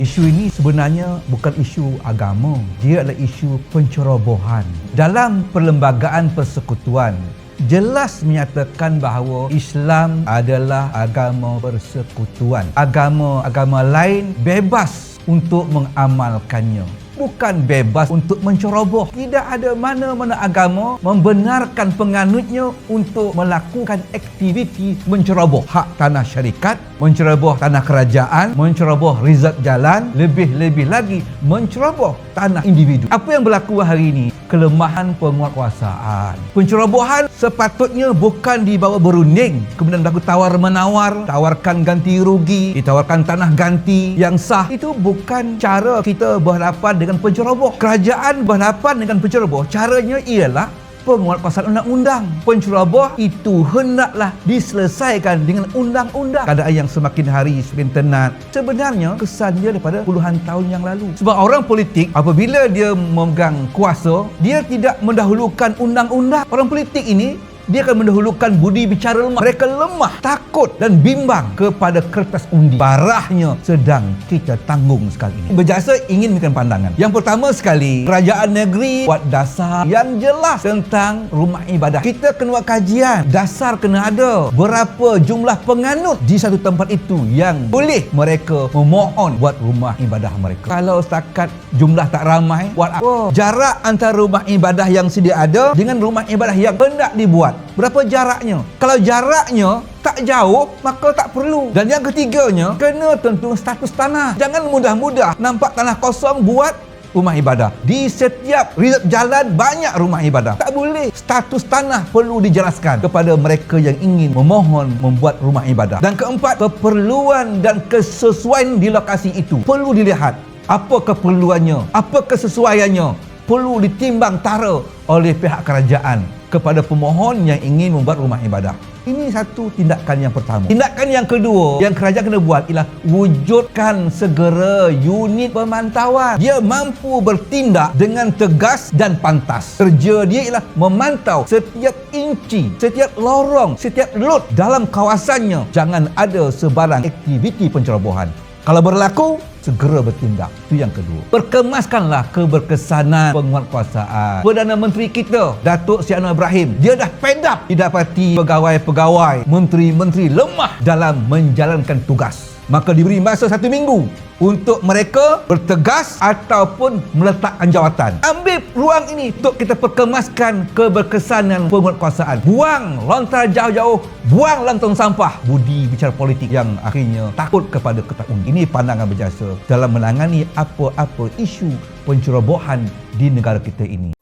Isu ini sebenarnya bukan isu agama, dia adalah isu pencerobohan. Dalam perlembagaan persekutuan, jelas menyatakan bahawa Islam adalah agama persekutuan. Agama-agama lain bebas untuk mengamalkannya, bukan bebas untuk menceroboh. Tidak ada mana-mana agama membenarkan penganutnya untuk melakukan aktiviti menceroboh hak tanah syarikat, menceroboh tanah kerajaan, menceroboh rizab jalan, lebih-lebih lagi menceroboh tanah individu. Apa yang berlaku hari ini? Kelemahan penguatkuasaan. Pencerobohan sepatutnya bukan dibawa berunding, kemudian berlaku tawar-menawar, tawarkan ganti rugi, ditawarkan tanah ganti yang sah. Itu bukan cara kita berhadapan dengan penceroboh. Kerajaan berhadapan dengan penceroboh, caranya ialah penguatkuasaan undang-undang. Penceroboh itu hendaklah diselesaikan dengan undang-undang. Keadaan yang semakin hari semakin tenat sebenarnya kesannya daripada puluhan tahun yang lalu. Sebab orang politik apabila dia memegang kuasa, dia tidak mendahulukan undang-undang. Orang politik ini dia akan mendahulukan budi bicara lemah. Mereka lemah, takut dan bimbang kepada kertas undi. Barahnya sedang kita tanggung sekarang ini. Berjasa ingin memberikan pandangan. Yang pertama sekali, kerajaan negeri buat dasar yang jelas tentang rumah ibadah. Kita kena buat kajian. Dasar kena ada. Berapa jumlah penganut di satu tempat itu yang boleh mereka memohon buat rumah ibadah mereka. Kalau setakat jumlah tak ramai, buat apa? Jarak antara rumah ibadah yang sedia ada dengan rumah ibadah yang hendak dibuat, berapa jaraknya? Kalau jaraknya tak jauh, maka tak perlu. Dan yang ketiganya, kena tentu status tanah. Jangan mudah-mudah nampak tanah kosong buat rumah ibadah. Di setiap rizab jalan banyak rumah ibadah. Tak boleh. Status tanah perlu dijelaskan kepada mereka yang ingin memohon membuat rumah ibadah. Dan keempat, keperluan dan kesesuaian di lokasi itu perlu dilihat. Apa keperluannya? Apa kesesuaiannya? Perlu ditimbang tara oleh pihak kerajaan kepada pemohon yang ingin membuat rumah ibadah. Ini satu tindakan yang pertama. Tindakan yang kedua yang kerajaan kena buat ialah wujudkan segera unit pemantauan. Dia mampu bertindak dengan tegas dan pantas. Kerja dia ialah memantau setiap inci, setiap lorong, setiap lot dalam kawasannya. Jangan ada sebarang aktiviti pencerobohan. Kalau berlaku, segera bertindak. Itu yang kedua. Perkemaskanlah keberkesanan penguatkuasaan. Perdana Menteri kita, Datuk Seri Anwar Ibrahim, dia dah fed up didapati pegawai-pegawai, menteri-menteri lemah dalam menjalankan tugas. Maka diberi masa 1 minggu untuk mereka bertegas ataupun meletakkan jawatan. Ambil ruang ini untuk kita perkemaskan keberkesanan penguatkuasaan. Buang lontar jauh-jauh, buang lantung sampah budi bicara politik yang akhirnya takut kepada kertas undi. Ini pandangan berjasa dalam menangani apa-apa isu pencerobohan di negara kita ini.